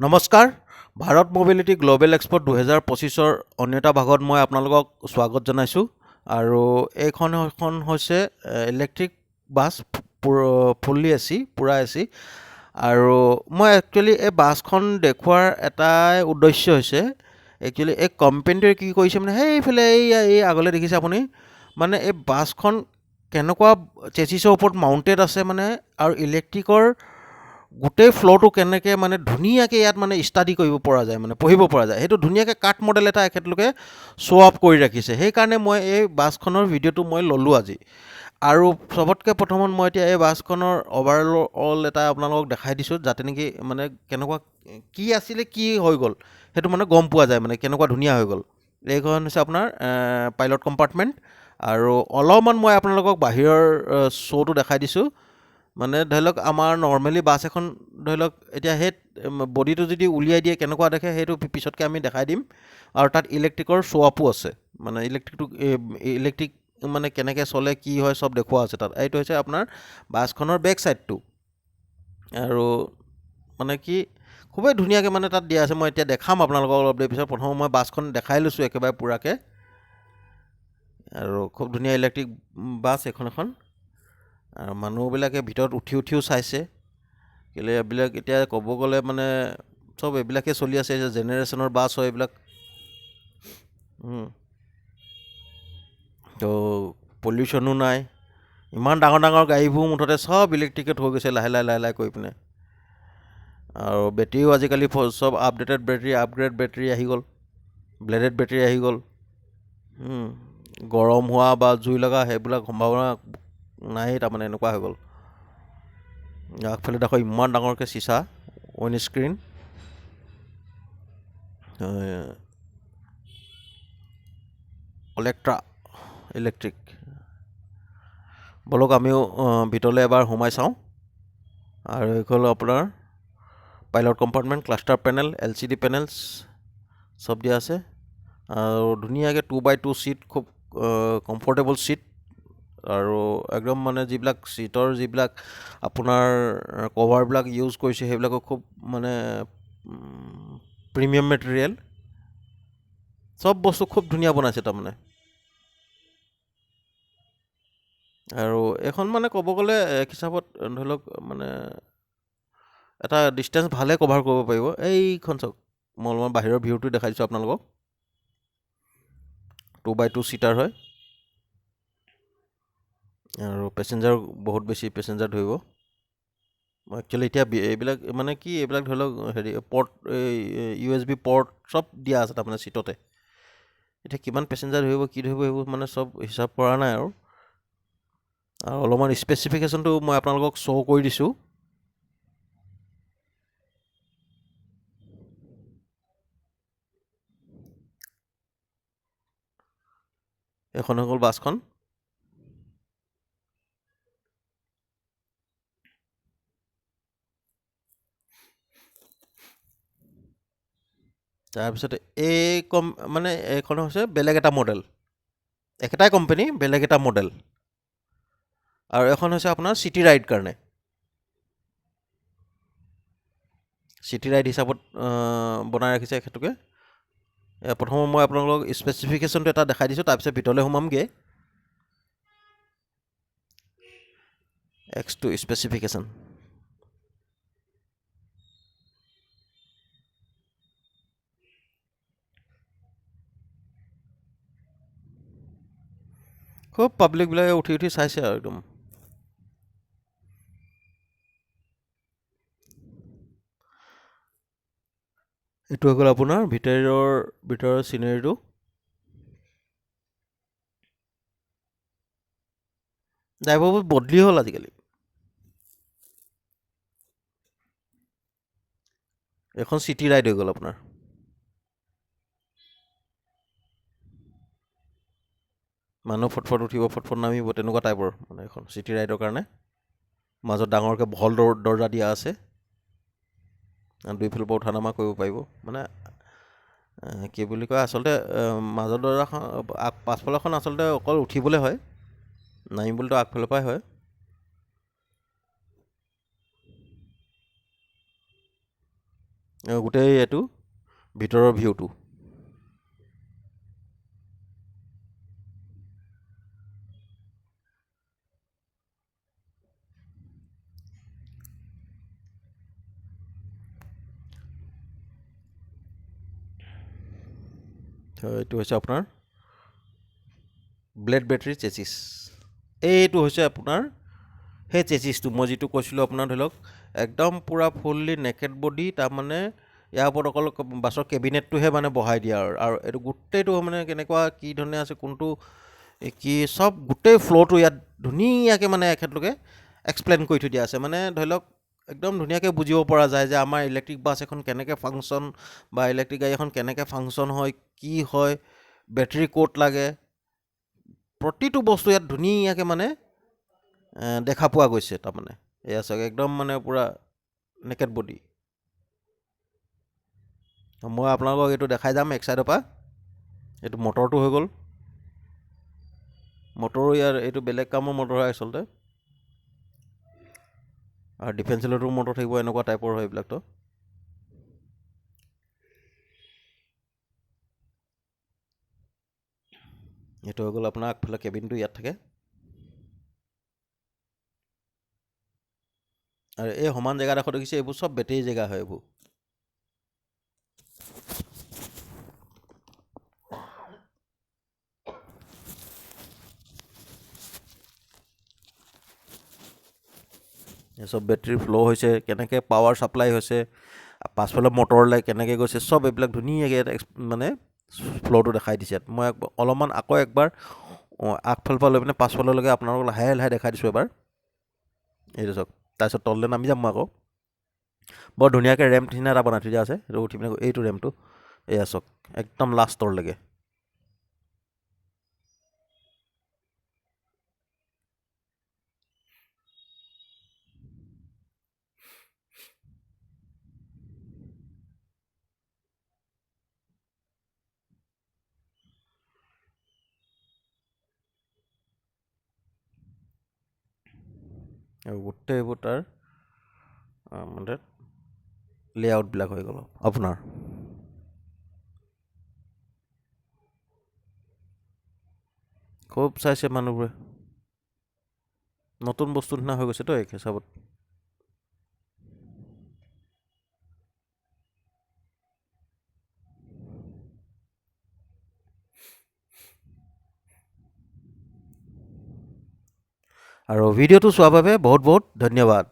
নমস্কাৰ। Bharat mobility global এক্সপ'ত 2025-ৰ অন্য এটা ভাগত মই আপোনালোকক স্বাগত জনাইছোঁ। আৰু এইখন হৈছে ইলেক্ট্ৰিক বাছ, ফুল্লি এ চি, পূৰা এ চি। আৰু মই একচুৱেলি এই বাছখন দেখুওৱাৰ এটাই উদ্দেশ্য হৈছে, একচুৱেলি এই কোম্পেনীটোৱে কি কৰিছে মানে সেইফালে এই আগলৈ দেখিছে আপুনি, মানে এই বাছখন কেনেকুৱা চেচিছৰ ওপৰত মাউণ্টেড আছে মানে, আৰু ইলেক্ট্ৰিকৰ গোটেই ফ্ল'টো কেনেকৈ মানে ধুনীয়াকৈ ইয়াত মানে ষ্টাডি কৰিব পৰা যায়, মানে পঢ়িব পৰা যায়, সেইটো ধুনীয়াকৈ কাট মডেল এটা এখেতলোকে শ্ব' আপ কৰি ৰাখিছে। সেইকাৰণে মই এই বাছখনৰ ভিডিঅ'টো মই ল'লোঁ আজি। আৰু চবতকৈ প্ৰথমত মই এতিয়া এই বাছখনৰ অভাৰঅল এটা আপোনালোকক দেখাই দিছোঁ, যাতে নেকি মানে কেনেকুৱা কি আছিলে কি হৈ গ'ল সেইটো মানে গম পোৱা যায়, মানে কেনেকুৱা ধুনীয়া হৈ গ'ল। এইখন হৈছে আপোনাৰ পাইলট কম্পাৰ্টমেণ্ট। আৰু অলপমান মই আপোনালোকক বাহিৰৰ শ্ব'টো দেখাই দিছোঁ। মানে ধৰি লওক আমাৰ নৰ্মেলি বাছ এখন ধৰি লওক এতিয়া সেই বডিটো যদি উলিয়াই দিয়ে কেনেকুৱা দেখে সেইটো পিছতকৈ আমি দেখাই দিম। আৰু তাত ইলেক্ট্ৰিকৰ শ্ব' আপো আছে, মানে ইলেক্ট্ৰিক মানে কেনেকৈ চলে কি হয় চব দেখুওৱা আছে তাত। এইটো হৈছে আপোনাৰ বাছখনৰ বেক ছাইডটো। আৰু মানে কি খুবেই ধুনীয়াকৈ মানে তাত দিয়া আছে। মই এতিয়া দেখাম আপোনালোকক অলপ দেৰি পিছত। প্ৰথম মই বাছখন দেখাই লৈছোঁ একেবাৰে পূৰাকৈ। আৰু খুব ধুনীয়া ইলেক্ট্ৰিক বাছ এখন। আৰু মানুহবিলাকে ভিতৰত উঠিও চাইছে, কেলৈ এইবিলাক এতিয়া ক'ব গ'লে মানে চব এইবিলাকেই চলি আছে, জেনেৰেশ্যনৰ বাছ হয় এইবিলাক। তো পলিউশ্যনো নাই, ইমান ডাঙৰ ডাঙৰ গাড়ীবোৰ মুঠতে চব ইলেক্ট্ৰিকেট হৈ গৈছে লাহে লাহে কৰি পিনে। আৰু বেটেৰীও আজিকালি চব আপগ্ৰেড বেটেৰী আহি গ'ল, ব্লেডেড বেটেৰী আহি গ'ল। গৰম হোৱা বা জুই লগা সেইবিলাক সম্ভাৱনা নাই, তাৰমানে এনেকুৱা হৈ গ'ল। আগফালে দেখোঁ ইমান ডাঙৰকৈ চিচা উইণ্ড স্ক্ৰীণ। অলেক্ট্ৰা ইলেক্ট্ৰিক। বলক আমিও ভিতৰলৈ এবাৰ সোমাই চাওঁ। আৰু এইখন আপোনাৰ pilot compartment, cluster panel, LCD পেনেলছ চব দিয়া আছে। আৰু ধুনীয়াকৈ 2x2 ছিট, খুব কমফৰ্টেবল ছিট। আৰু একদম মানে যিবিলাক আপোনাৰ কভাৰবিলাক ইউজ কৰিছে সেইবিলাকো খুব মানে প্ৰিমিয়াম মেটেৰিয়েল। চব বস্তু খুব ধুনীয়া বনাইছে তাৰমানে। আৰু এইখন মানে ক'ব গ'লে এক হিচাপত ধৰি লওক মানে এটা ডিষ্টেঞ্চ ভালে কভাৰ কৰিব পাৰিব। এইখন চাওক, মই অলপমান বাহিৰৰ ভিউটো দেখাই দিছোঁ আপোনালোকক। 2x2 ছিটাৰ হয়। আৰু পেচেঞ্জাৰ বহুত বেছি পেচেঞ্জাৰ ধৰিব। একচুৱেলি এতিয়া এইবিলাক মানে কি, এইবিলাক ধৰি লওক পৰ্ট, USB পৰ্ট চব দিয়া আছে তাৰমানে ছিটতে। এতিয়া কিমান পেচেঞ্জাৰ ধৰিব কি ধৰিব সেইবোৰ মানে চব হিচাপ কৰা নাই। আৰু অলপমান স্পেচিফিকেশ্যনটো মই আপোনালোকক শ্ব' কৰি দিছোঁ। এইখন হৈ গ'ল বাছখন। তাৰপিছতে মানে এইখন হৈছে বেলেগ এটা মডেল, একেটাই কোম্পানী বেলেগ এটা মডেল। আৰু এখন হৈছে আপোনাৰ চিটি ৰাইড কাৰণে, চিটি ৰাইড হিচাপত বনাই ৰাখিছে এখেতলোকে। প্ৰথম মই আপোনালোকক স্পেচিফিকেশ্যনটো এটা দেখাই দিছোঁ, তাৰপিছত ভিতৰলৈ সোমামগৈ। X2 specification. খুব পাব্লিকবিলাকে উঠি চাইছে আৰু একদম। এইটো হৈ গ'ল আপোনাৰ ভিতৰৰ চিনেৰীটো। ড্ৰাইভাৰবোৰ বদলি হ'ল আজিকালি। এখন চিটি ৰাইড হৈ গ'ল আপোনাৰ। মানুহ ফটফট উঠিব, ফটফট নামিব, তেনেকুৱা টাইপৰ মানে এখন চিটি ৰাইডৰ কাৰণে। মাজত ডাঙৰকৈ বহল দৰ্জা দিয়া আছে, দুইফালৰ পৰা উঠা নমা কৰিব পাৰিব। মানে কি বুলি কয়, আচলতে মাজৰ দৰ্জাখন পাছফালৰখন আচলতে অকল উঠিবলৈ হয়, নামিবলৈতো আগফালৰ পৰাই হয়। গোটেই এইটো ভিতৰৰ ভিউটো। এইটো হৈছে আপোনাৰ ব্লেড বেটাৰী চেচিছ। এইটো হৈছে আপোনাৰ সেই চেচিছটো মই যিটো কৈছিলোঁ আপোনাৰ ধৰি লওক একদম পূৰা ফুল্লি নেকেড বডি, তাৰমানে ইয়াৰ ওপৰত অকল বাছৰ কেবিনেটটোহে মানে বহাই দিয়া আৰু এইটো গোটেইটো মানে কেনেকুৱা কি ধৰণে আছে কোনটো কি চব গোটেই ফ্ল'টো ইয়াত ধুনীয়াকৈ মানে এখেতলোকে এক্সপ্লেইন কৰি থৈ দিয়া আছে। মানে ধৰি লওক একদম ধুনীয়াকৈ বুজিব পৰা যায় যে আমাৰ ইলেক্ট্ৰিক বাছ এখন কেনেকৈ ফাংচন বা ইলেক্ট্ৰিক গাড়ী এখন কেনেকৈ ফাংচন হয়, কি হয়, বেটেৰী ক'ত লাগে, প্ৰতিটো বস্তু ইয়াত ধুনীয়াকৈ মানে দেখা পোৱা গৈছে। তাৰমানে এয়া চাওক একদম মানে পূৰা নেকেড বডি। মই আপোনালোকক এইটো দেখাই যাম এক চাইডৰ পৰা। এইটো মটৰটো হৈ গ'ল, মটৰো ইয়াৰ এইটো বেলেগ কামৰ মটৰ হয় আচলতে, আৰু ডিফেন্সিলতো মটৰ থাকিব, এনেকুৱা টাইপৰ হয় এইবিলাকতো। এইটো হৈ গ'ল আপোনাৰ আগফালে কেবিনটো ইয়াত থাকে, আৰু এই সমান জেগাডোখৰ দেখিছে এইবোৰ চব বেটেৰী জেগা হয় এইবোৰ। চব বেটেৰী ফ্ল' হৈছে, কেনেকৈ পাৱাৰ ছাপ্লাই হৈছে, পাছফালে মটৰলৈ কেনেকৈ গৈছে, চব এইবিলাক ধুনীয়াকৈ মানে ফ্ল'টো দেখাই দিছে। মই অলপমান আকৌ একবাৰ আগফালৰ পৰা লৈ পিনে পাছফাললৈকে আপোনালোকক লাহে লাহে দেখাই দিছোঁ এবাৰ। এইটো চাওক, তাৰপিছত তললৈ নামি যাম মই আকৌ। বৰ ধুনীয়াকৈ ৰেম্প নিচিনা এটা বনাই থৈ দিয়া আছে, এইটো উঠি পিনে এইটো ৰেম্পটো এয়া চাওক একদম লাষ্টৰলৈকে। আৰু গোটেইবোৰ তাৰ মানে লেআউটবিলাক হৈ গ'ল আপোনাৰ। খুব চাইছে মানুহবোৰে, নতুন বস্তু নিচিনা হৈ গৈছেতো এই হিচাপত। আৰু ভিডিঅ'টো চোৱাৰ বাবে বহুত বহুত ধন্যবাদ।